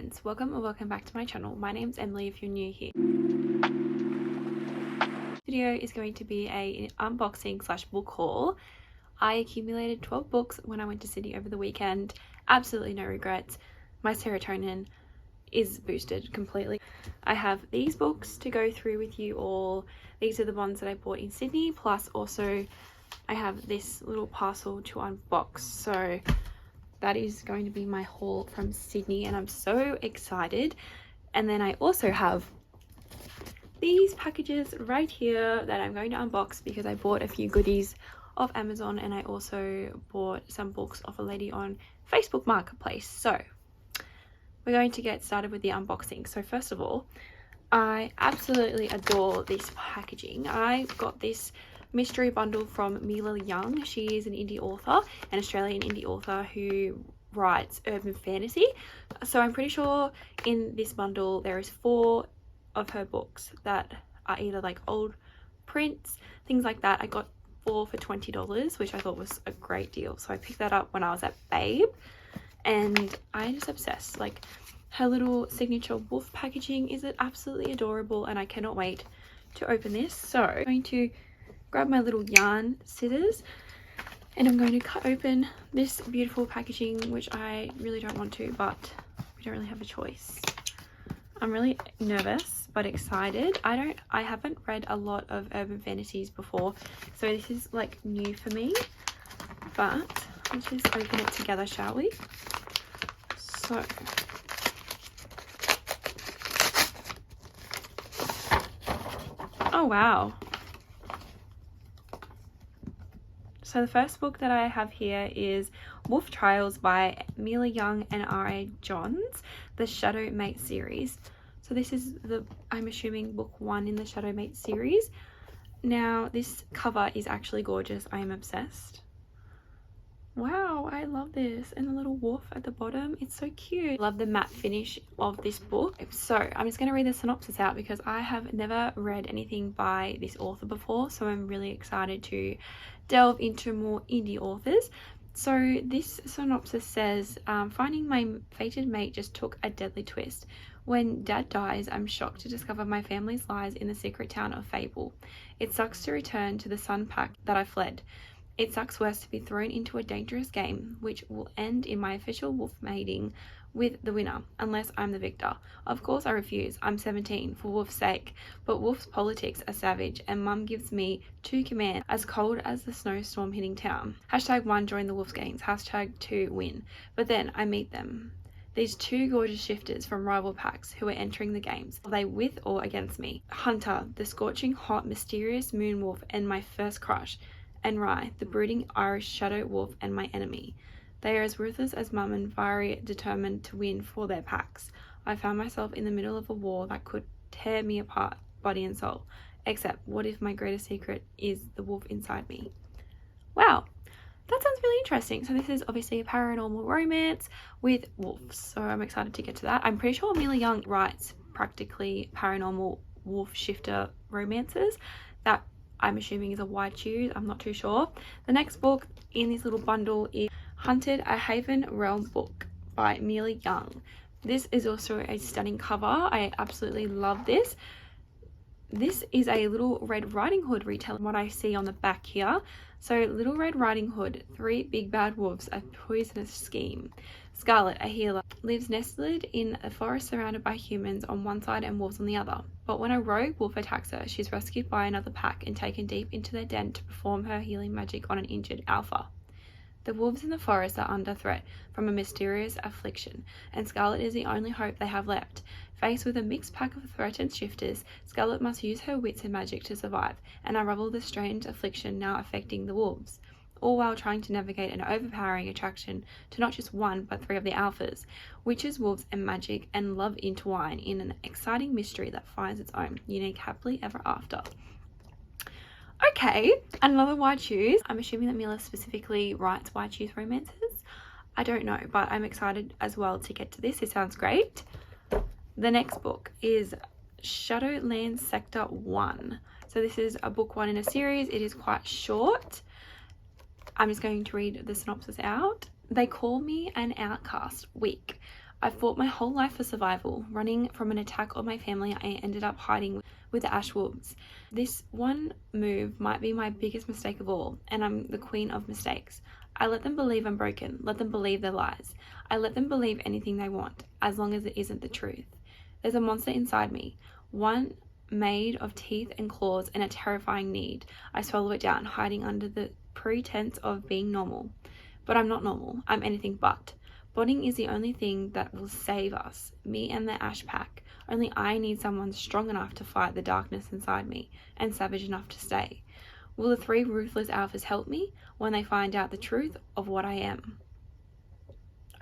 friends, welcome back to my channel. My name's Emily if you're new here. This video is going to be an unboxing slash book haul. I accumulated 12 books when I went to Sydney over the weekend. Absolutely no regrets. My serotonin is boosted completely. I have these books to go through with you all. These are the ones that I bought in Sydney, plus also I have this little parcel to unbox. So that is going to be my haul from Sydney and I'm so excited. And then I also have these packages right here that I'm going to unbox because I bought a few goodies off Amazon and I also bought some books off a lady on Facebook Marketplace. So we're going to get started with the unboxing. So first of all, I absolutely adore this packaging. I got this mystery bundle from Mila Young. She is an indie author, an Australian indie author who writes urban fantasy. So I'm pretty sure in this bundle there is 4 of her books that are either like old prints, things like that. I got 4 for $20, which I thought was a great deal. So I picked that up when I was at Babe and I'm just obsessed. Like, her little signature wolf packaging is absolutely adorable and I cannot wait to open this. So I'm going to grab my little yarn scissors and I'm going to cut open this beautiful packaging, which I really don't want to, but we don't really have a choice. I'm really nervous but excited. I haven't read a lot of urban fantasies before, so this is like new for me, but let's just open it together, shall we? So oh wow. So the first book that I have here is Wolf Trials by Mila Young and R.A. Johns, the Shadow Mate series. So this is I'm assuming book 1 in the Shadow Mate series. Now this cover is actually gorgeous. I am obsessed. Wow, I love this. And the little wolf at the bottom, it's so cute. I love the matte finish of this book. So I'm just going to read the synopsis out because I have never read anything by this author before, so I'm really excited to delve into more indie authors. So this synopsis says, finding my fated mate just took a deadly twist. When Dad dies, I'm shocked to discover my family's lies in the secret town of Fable. It sucks to return to the sun pack that I fled. It sucks worse to be thrown into a dangerous game, which will end in my official wolf mating with the winner, unless I'm the victor. Of course I refuse. I'm 17, for Wolf's sake. But Wolf's politics are savage, and Mum gives me 2 commands, as cold as the snowstorm hitting town. #1 join the Wolf's games, #2 win. But then I meet them. These 2 gorgeous shifters from rival packs who are entering the games. Are they with or against me? Hunter, the scorching hot mysterious moon wolf and my first crush. And Rye, the brooding Irish shadow wolf and my enemy. They are as ruthless as Mum and Vari, determined to win for their packs. I found myself in the middle of a war that could tear me apart, body and soul. Except, what if my greatest secret is the wolf inside me? Wow, that sounds really interesting. So this is obviously a paranormal romance with wolves. So I'm excited to get to that. I'm pretty sure Mila Young writes practically paranormal wolf shifter romances. That I'm assuming is a wide choose. I'm not too sure. The next book in this little bundle is Hunted, a Haven Realm book by Mila Young. This is also a stunning cover. I absolutely love this. This is a Little Red Riding Hood retelling what I see on the back here. So Little Red Riding Hood, 3 big bad wolves, a poisonous scheme. Scarlet, a healer, lives nestled in a forest surrounded by humans on one side and wolves on the other. But when a rogue wolf attacks her, she's rescued by another pack and taken deep into their den to perform her healing magic on an injured alpha. The wolves in the forest are under threat from a mysterious affliction, and Scarlet is the only hope they have left. Faced with a mixed pack of threatened shifters, Scarlet must use her wits and magic to survive and unravel the strange affliction now affecting the wolves, all while trying to navigate an overpowering attraction to not just 1 but 3 of the alphas. Witches, wolves and magic and love intertwine in an exciting mystery that finds its own unique happily ever after. Okay, another wide choose. I'm assuming that Mila specifically writes wide choose romances. I don't know, but I'm excited as well to get to this. It sounds great. The next book is Shadowlands Sector 1. So this is a book 1 in a series. It is quite short. I'm just going to read the synopsis out. They call me an outcast, weak. I fought my whole life for survival. Running from an attack on my family, I ended up hiding with the ash wolves. This one move might be my biggest mistake of all, and I'm the queen of mistakes. I let them believe I'm broken, let them believe their lies. I let them believe anything they want, as long as it isn't the truth. There's a monster inside me, one made of teeth and claws and a terrifying need. I swallow it down, hiding under the pretense of being normal. But I'm not normal, I'm anything but. Bonding is the only thing that will save us, me and the Ash Pack. Only I need someone strong enough to fight the darkness inside me, and savage enough to stay. Will the 3 ruthless alphas help me when they find out the truth of what I am?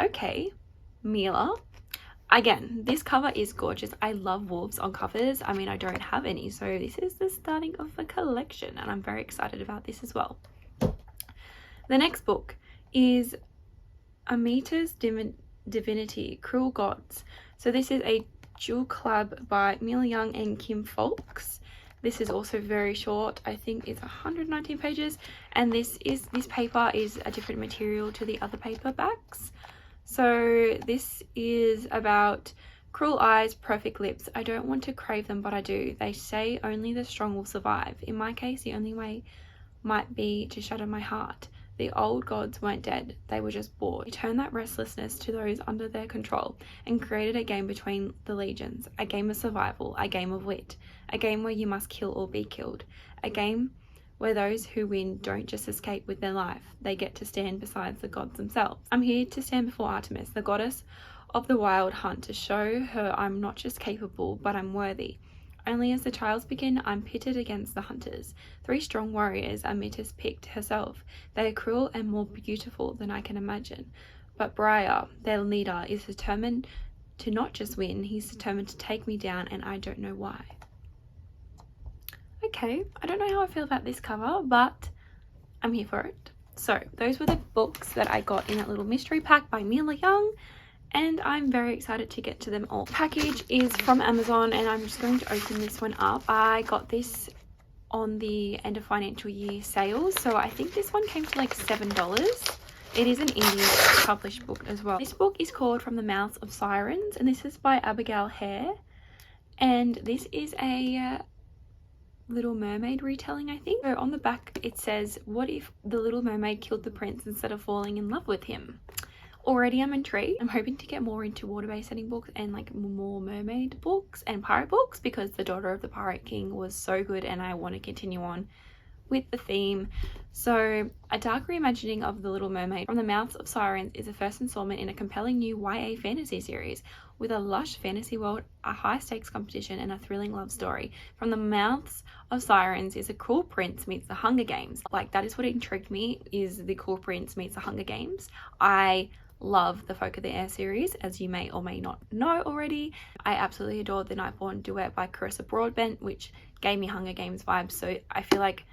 Okay, Mila. Again, this cover is gorgeous. I love wolves on covers. I mean, I don't have any, so this is the starting of a collection, and I'm very excited about this as well. The next book is Artemis Divinity, Cruel Gods. So this is a dual collab by Mila Young and Kim Folks. This is also very short. I think it's 119 pages, and this paper is a different material to the other paperbacks. So this is about cruel eyes, perfect lips. I don't want to crave them, but I do. They say only the strong will survive. In my case, the only way might be to shatter my heart. The old gods weren't dead, they were just bored. He turned that restlessness to those under their control and created a game between the legions, a game of survival, a game of wit, a game where you must kill or be killed, a game where those who win don't just escape with their life, they get to stand beside the gods themselves. I'm here to stand before Artemis, the goddess of the wild hunt, to show her I'm not just capable, but I'm worthy. Only as the trials begin, I'm pitted against the hunters. 3 strong warriors Artemis picked herself. They are cruel and more beautiful than I can imagine. But Briar, their leader, is determined to not just win, he's determined to take me down, and I don't know why. Okay, I don't know how I feel about this cover, but I'm here for it. So those were the books that I got in that little mystery pack by Mila Young, and I'm very excited to get to them all. The package is from Amazon, and I'm just going to open this one up. I got this on the end of financial year sales, so I think this one came to like $7. It is an indie published book as well. This book is called From the Mouths of Sirens, and this is by Abigail Hare, and this is a Little Mermaid retelling, I think. So on the back it says, what if the Little Mermaid killed the prince instead of falling in love with him? Already I'm intrigued. I'm hoping to get more into water-based setting books and like more mermaid books and pirate books, because The Daughter of the Pirate King was so good and I want to continue on with the theme. So a dark reimagining of The Little Mermaid From the Mouths of Sirens is the first installment in a compelling new YA fantasy series. With a lush fantasy world, a high-stakes competition, and a thrilling love story, From the Mouths of Sirens is a Cruel Prince meets the Hunger Games. Like, that is what intrigued me, is the Cruel Prince meets the Hunger Games. I love the Folk of the Air series, as you may or may not know already. I absolutely adored the Nightborn duet by Carissa Broadbent, which gave me Hunger Games vibes, so I feel like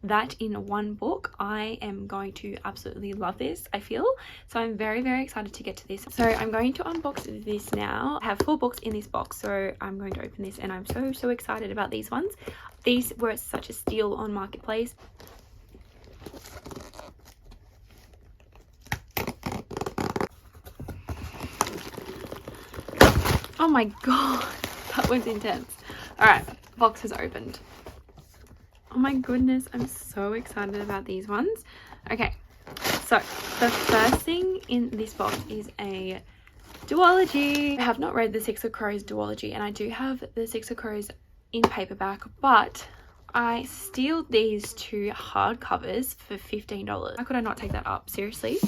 that in one book, I am going to absolutely love this, I feel. So I'm very, very excited to get to this. So I'm going to unbox this now. I have 4 books in this box, so I'm going to open this, and I'm so excited about these ones. These were such a steal on Marketplace. Oh my god, that was intense. Alright, box is opened. Oh my goodness, I'm so excited about these ones. Okay, so the first thing in this box is a duology. I have not read the Six of Crows duology, and I do have the Six of Crows in paperback, but I stealed these 2 hardcovers for $15. How could I not take that up? Seriously,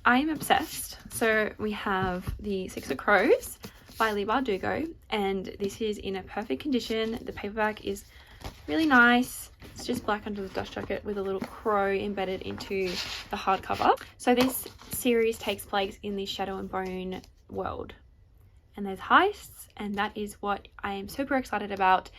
I am obsessed. So we have the Six of Crows by Leigh Bardugo, and this is in a perfect condition. The paperback is really nice. It's just black under the dust jacket with a little crow embedded into the hardcover. So this series takes place in the Shadow and Bone world, and there's heists, and that is what I am super excited about.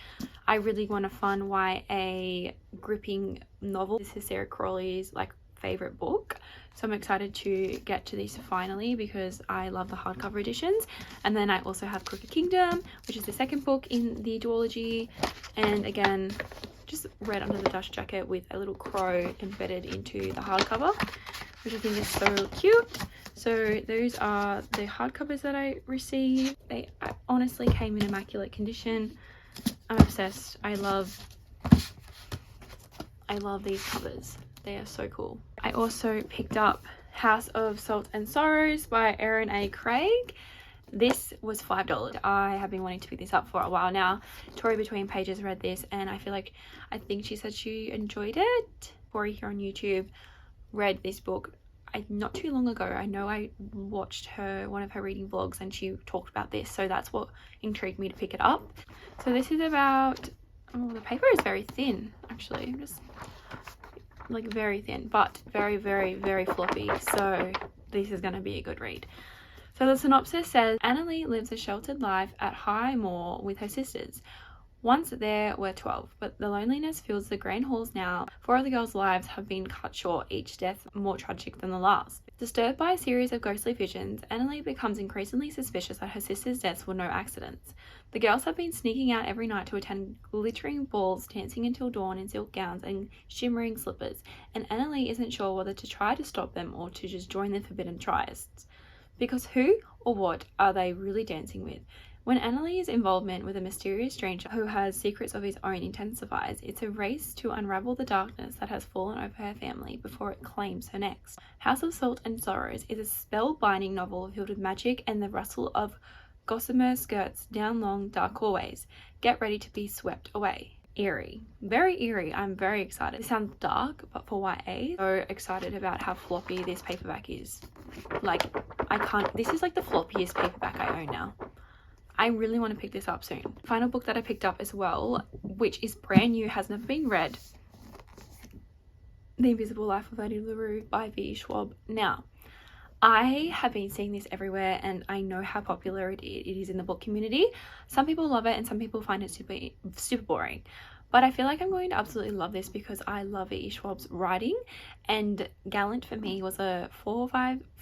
I really want a fun YA gripping novel. This is Sarah Crawley's like favorite book, so I'm excited to get to this finally, because I love the hardcover editions. And then I also have Crooked Kingdom, which is the second book in the duology, and again just red under the dust jacket with a little crow embedded into the hardcover, which I think is so cute. So those are the hardcovers that I received. They honestly came in immaculate condition. I'm obsessed. I love these covers. They are so cool. I also picked up House of Salt and Sorrows by Erin A. Craig. This was $5. I have been wanting to pick this up for a while now. Tori Between Pages read this and I think she said she enjoyed it. Tori here on YouTube read this book not too long ago. I know I watched one of her reading vlogs and she talked about this, so that's what intrigued me to pick it up. So this is about, oh, the paper is very thin actually, just like very thin, but very, very, very floppy, so this is going to be a good read. So the synopsis says, Annalie lives a sheltered life at High Moor with her sisters. Once there were 12, but the loneliness fills the grand halls now. 4 of the girls' lives have been cut short, each death more tragic than the last. Disturbed by a series of ghostly visions, Annalie becomes increasingly suspicious that her sisters' deaths were no accidents. The girls have been sneaking out every night to attend glittering balls, dancing until dawn in silk gowns and shimmering slippers, and Annalie isn't sure whether to try to stop them or to just join the forbidden trysts. Because who or what are they really dancing with? When Annalie's involvement with a mysterious stranger who has secrets of his own intensifies, it's a race to unravel the darkness that has fallen over her family before it claims her next. House of Salt and Sorrows is a spell-binding novel filled with magic and the rustle of gossamer skirts down long, dark hallways. Get ready to be swept away. Eerie. Very eerie. I'm very excited. It sounds dark, but for YA, so excited about how floppy this paperback is. Like, this is like the floppiest paperback I own now. I really want to pick this up soon. Final book that I picked up as well, which is brand new, has never been read. The Invisible Life of Addie Larue by V. Schwab. Now, I have been seeing this everywhere and I know how popular it is in the book community. Some people love it and some people find it super boring. But I feel like I'm going to absolutely love this because I love V. Schwab's writing, and Gallant for me was a 4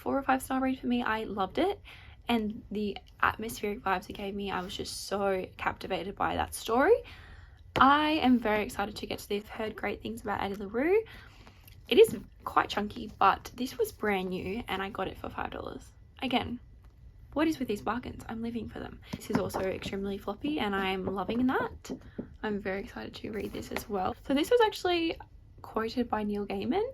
or 5 star read for me. I loved it. And the atmospheric vibes it gave me, I was just so captivated by that story. I am very excited to get to this. I've heard great things about Addie Larue. It is quite chunky, but this was brand new and I got it for $5. Again, what is with these bargains? I'm living for them. This is also extremely floppy and I'm loving that. I'm very excited to read this as well. So this was actually quoted by Neil Gaiman.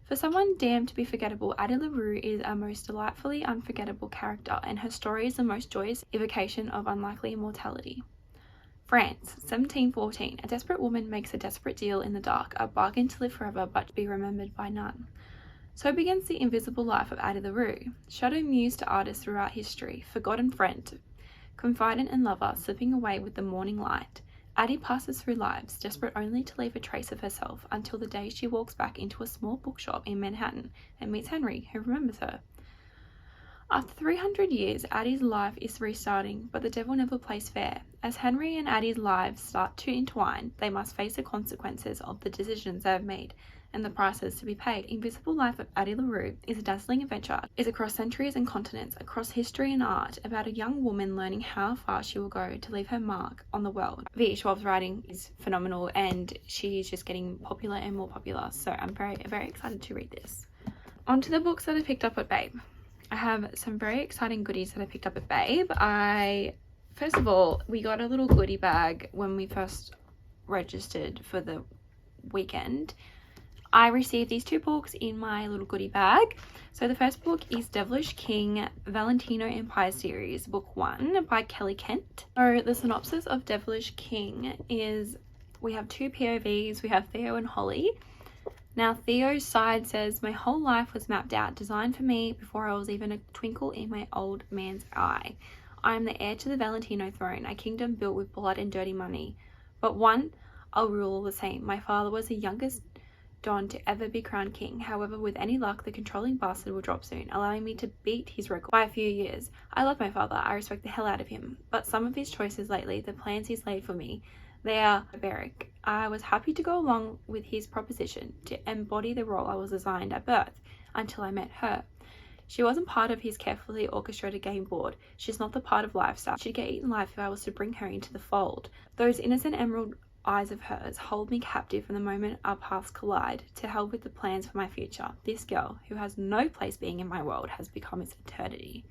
For someone damned to be forgettable, Addie Larue is a most delightfully unforgettable character, and her story is the most joyous evocation of unlikely immortality. France, 1714. A desperate woman makes a desperate deal in the dark, a bargain to live forever but to be remembered by none. So begins the invisible life of Addie Larue, shadow muse to artists throughout history, forgotten friend, confidant and lover, slipping away with the morning light. Addie passes through lives, desperate only to leave a trace of herself, until the day she walks back into a small bookshop in Manhattan and meets Henry, who remembers her. After 300 years, Addie's life is restarting, but the devil never plays fair. As Henry and Addie's lives start to entwine, they must face the consequences of the decisions they have made and the prices to be paid. Invisible Life of Addie Larue is a dazzling adventure. It's across centuries and continents, across history and art, about a young woman learning how far she will go to leave her mark on the world. V. Schwab's writing is phenomenal and she's just getting popular and more popular, so I'm very, very excited to read this. On to the books that I picked up at Babe. I have some very exciting goodies that I picked up at Babe. First of all, we got a little goodie bag when we first registered for the weekend. I received these 2 books in my little goodie bag. So the first book is Devilish King, Valentino Empire series, book 1 by Kelly Kent. So the synopsis of Devilish King is we have 2 POVs. We have Theo and Holly. Now Theo's side says, my whole life was mapped out, designed for me before I was even a twinkle in my old man's eye. I am the heir to the Valentino throne, a kingdom built with blood and dirty money. But one, I'll rule all the same. My father was the youngest Don to ever be crowned king. However, with any luck, the controlling bastard will drop soon, allowing me to beat his record by a few years. I love my father. I respect the hell out of him. But some of his choices lately, the plans he's laid for me, they are barbaric. I was happy to go along with his proposition to embody the role I was assigned at birth until I met her. She wasn't part of his carefully orchestrated game board. She's not the part of lifestyle. She'd get eaten alive if I was to bring her into the fold. Those innocent emerald eyes of hers hold me captive from the moment our paths collide to hell with the plans for my future. This girl, who has no place being in my world, has become its eternity.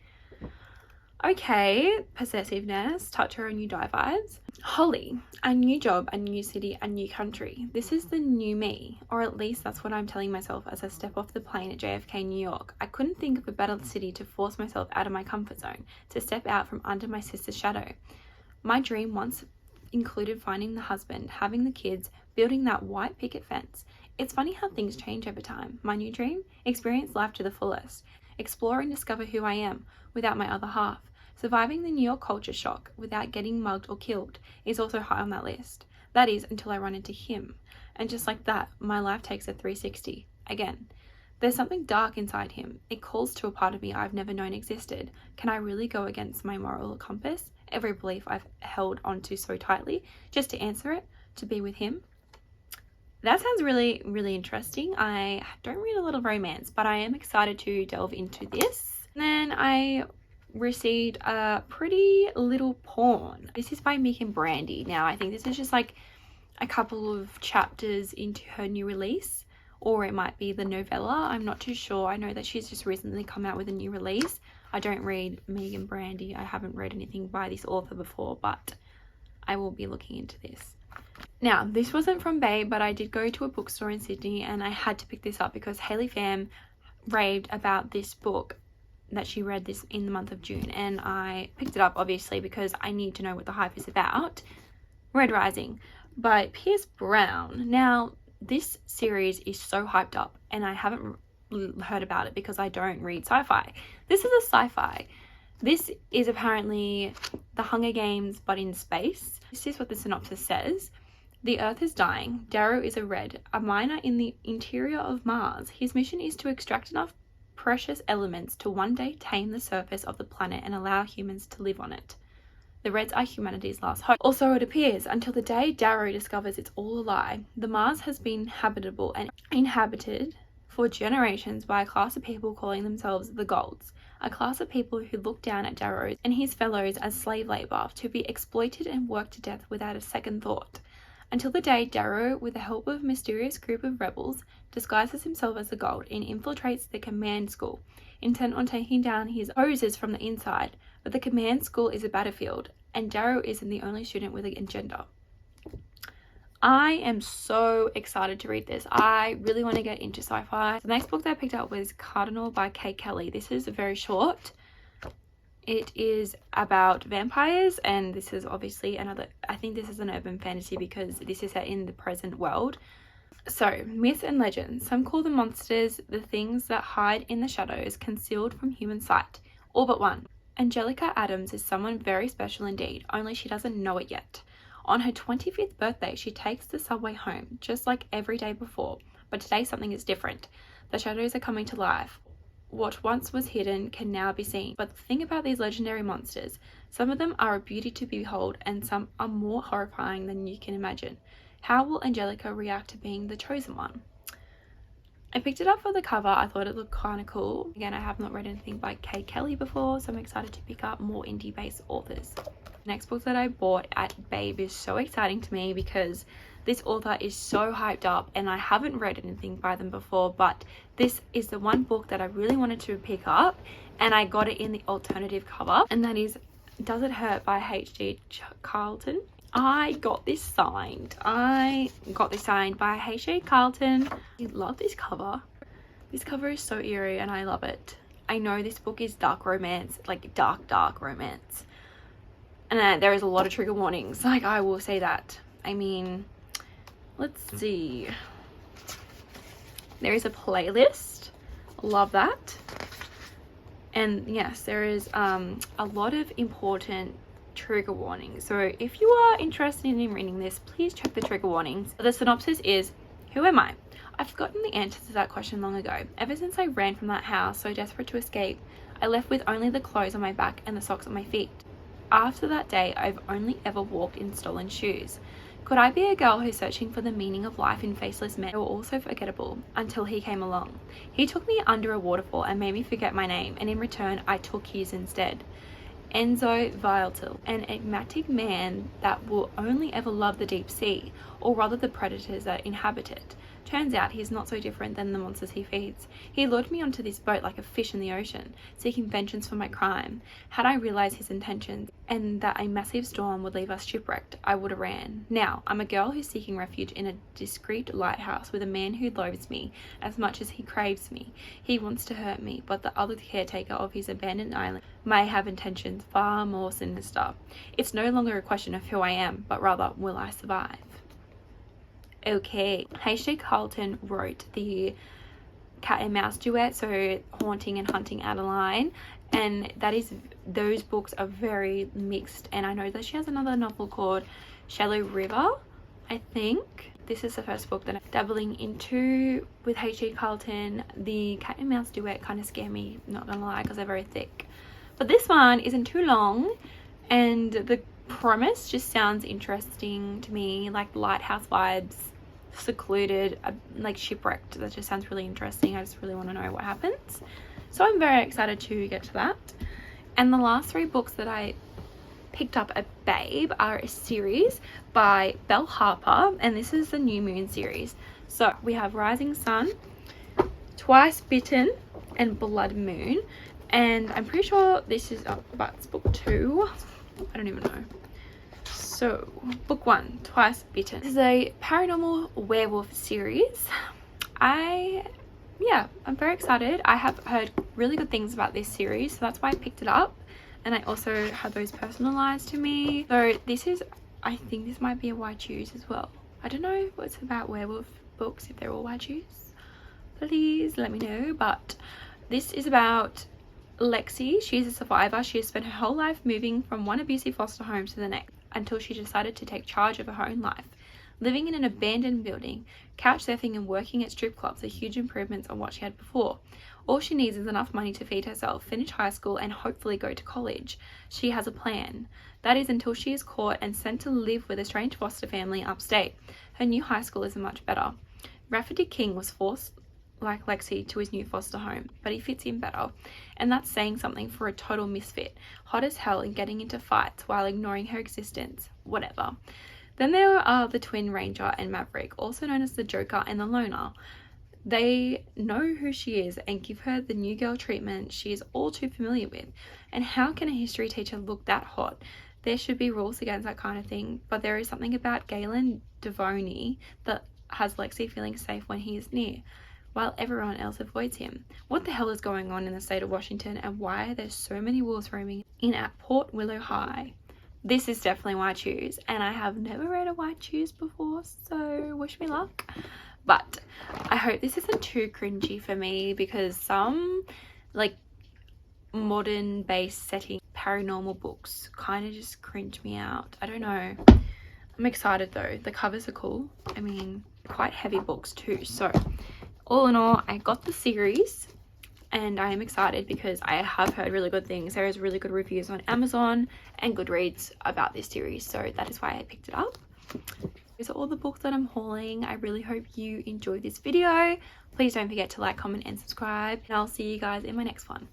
Okay, possessiveness, touch her on new die vibes. Holly, a new job, a new city, a new country. This is the new me, or at least that's what I'm telling myself as I step off the plane at JFK, New York. I couldn't think of a better city to force myself out of my comfort zone, to step out from under my sister's shadow. My dream once included finding the husband, having the kids, building that white picket fence. It's funny how things change over time. My new dream? Experience life to the fullest. Explore and discover who I am without my other half. Surviving the New York culture shock without getting mugged or killed is also high on that list. That is, until I run into him. And just like that, my life takes a 360. Again, there's something dark inside him. It calls to a part of me I've never known existed. Can I really go against my moral compass? Every belief I've held onto so tightly, just to answer it, to be with him? That sounds really, really interesting. I don't read a lot of romance, but I am excited to delve into this. And then I received a Pretty Little Pawn. This is by Mick and Brandy. Now, I think this is just like a couple of chapters into her new release, or it might be the novella. I'm not too sure. I know that she's just recently come out with a new release. I don't read Mick and Brandy. I haven't read anything by this author before, but I will be looking into this. Now, this wasn't from Babe, but I did go to a bookstore in Sydney and I had to pick this up because Hayley Pham raved about this book that she read this in the month of June, and I picked it up obviously because I need to know what the hype is about. Red Rising by Pierce Brown. Now, this series is so hyped up and I haven't heard about it because I don't read sci-fi. This is a sci-fi. This is apparently the Hunger Games but in space. This is what the synopsis says. The Earth is dying. Darrow is a Red, a miner in the interior of Mars. His mission is to extract enough precious elements to one day tame the surface of the planet and allow humans to live on it. The Reds are humanity's last hope. Or so it appears, until the day Darrow discovers it's all a lie. The Mars has been habitable and inhabited for generations by a class of people calling themselves the Golds, a class of people who look down at Darrow and his fellows as slave labor, to be exploited and worked to death without a second thought. Until the day Darrow, with the help of a mysterious group of rebels, disguises himself as the Gold and infiltrates the command school, intent on taking down his opposers from the inside. But the command school is a battlefield, and Darrow isn't the only student with an agenda. I am so excited to read this. I really want to get into sci-fi. The next book that I picked up was Cardinal by Kate Kelly. This is very short. It is about vampires, and this is obviously another, I think this is an urban fantasy because this is set in the present world. So, myths and legends. Some call them monsters, the things that hide in the shadows, concealed from human sight. All but one. Angelica Adams is someone very special indeed, only she doesn't know it yet. On her 25th birthday, she takes the subway home, just like every day before. But today something is different. The shadows are coming to life. What once was hidden can now be seen. But the thing about these legendary monsters, some of them are a beauty to behold and some are more horrifying than you can imagine. How will Angelica react to being the chosen one? I picked it up for the cover. I thought it looked kind of cool. Again, I have not read anything by Kate Kelly before, so I'm excited to pick up more indie-based authors. Next book that I bought at Babe is so exciting to me because this author is so hyped up and I haven't read anything by them before, but this is the one book that I really wanted to pick up and I got it in the alternative cover, and that is Does It Hurt by H.G. Carlton. I got this signed by H.G. Carlton. I love this cover. This cover is so eerie and I love it. I know this book is dark romance, like dark romance. And there is a lot of trigger warnings, like I will say that. I mean, let's see. There is a playlist. Love that. And yes, there is a lot of important trigger warnings. So if you are interested in reading this, please check the trigger warnings. The synopsis is, who am I? I've forgotten the answer to that question long ago. Ever since I ran from that house, so desperate to escape, I left with only the clothes on my back and the socks on my feet. After that day, I've only ever walked in stolen shoes. Could I be a girl who's searching for the meaning of life in faceless men who were also forgettable until he came along? He took me under a waterfall and made me forget my name, and in return, I took his instead. Enzo Vital, an enigmatic man that will only ever love the deep sea, or rather the predators that inhabit it. Turns out he's not so different than the monsters he feeds. He lured me onto this boat like a fish in the ocean, seeking vengeance for my crime. Had I realized his intentions, and that a massive storm would leave us shipwrecked, I would have ran. Now, I'm a girl who's seeking refuge in a discreet lighthouse with a man who loathes me as much as he craves me. He wants to hurt me, but the other caretaker of his abandoned island may have intentions far more sinister. It's no longer a question of who I am, but rather, will I survive? Okay, H.J. Carlton wrote the cat and mouse duet, so Haunting and Hunting Adeline, and those books are very mixed. And I know that she has another novel called Shallow River, I think. This is the first book that I'm dabbling into with H.J. Carlton. The cat and mouse duet kind of scare me, not gonna lie, because they're very thick. But this one isn't too long, and the premise just sounds interesting to me, like lighthouse vibes, secluded, like shipwrecked. That just sounds really interesting. I just really want to know what happens, so I'm very excited to get to that. And the last 3 books that I picked up at Babe are a series by Belle Harper, and this is the New Moon series. So we have Rising Sun, Twice Bitten, and Blood Moon, and I'm pretty sure this is but it's book 2. I don't even know. So, book 1, Twice Bitten. This is a paranormal werewolf series. I'm very excited. I have heard really good things about this series, so that's why I picked it up. And I also had those personalized to me. So this is, I think this might be a why choose as well. I don't know what's about werewolf books, if they're all why choose. Please let me know. But this is about Lexi. She's a survivor. She has spent her whole life moving from one abusive foster home to the next, until she decided to take charge of her own life. Living in an abandoned building, couch surfing and working at strip clubs are huge improvements on what she had before. All she needs is enough money to feed herself, finish high school, and hopefully go to college. She has a plan. That is until she is caught and sent to live with a strange foster family upstate. Her new high school isn't much better. Rafferty King was forced, like Lexi, to his new foster home, but he fits in better, and that's saying something for a total misfit, hot as hell and getting into fights while ignoring her existence. Whatever. Then there are the twin Ranger and Maverick, also known as the Joker and the Loner. They know who she is and give her the new girl treatment she is all too familiar with. And how can a history teacher look that hot? There should be rules against that kind of thing, but there is something about Galen Devoni that has Lexi feeling safe when he is near, while everyone else avoids him. What the hell is going on in the state of Washington, and why are there so many wolves roaming in at Port Willow High? This is definitely why I choose, and I have never read a why I choose before, so wish me luck. But I hope this isn't too cringy for me, because some like modern based setting paranormal books kind of just cringe me out. I don't know. I'm excited though. The covers are cool. I mean, quite heavy books too. So all in all, I got the series and I am excited because I have heard really good things. There is really good reviews on Amazon and Goodreads about this series, so that is why I picked it up. These are all the books that I'm hauling. I really hope you enjoyed this video. Please don't forget to like, comment and subscribe, and I'll see you guys in my next one.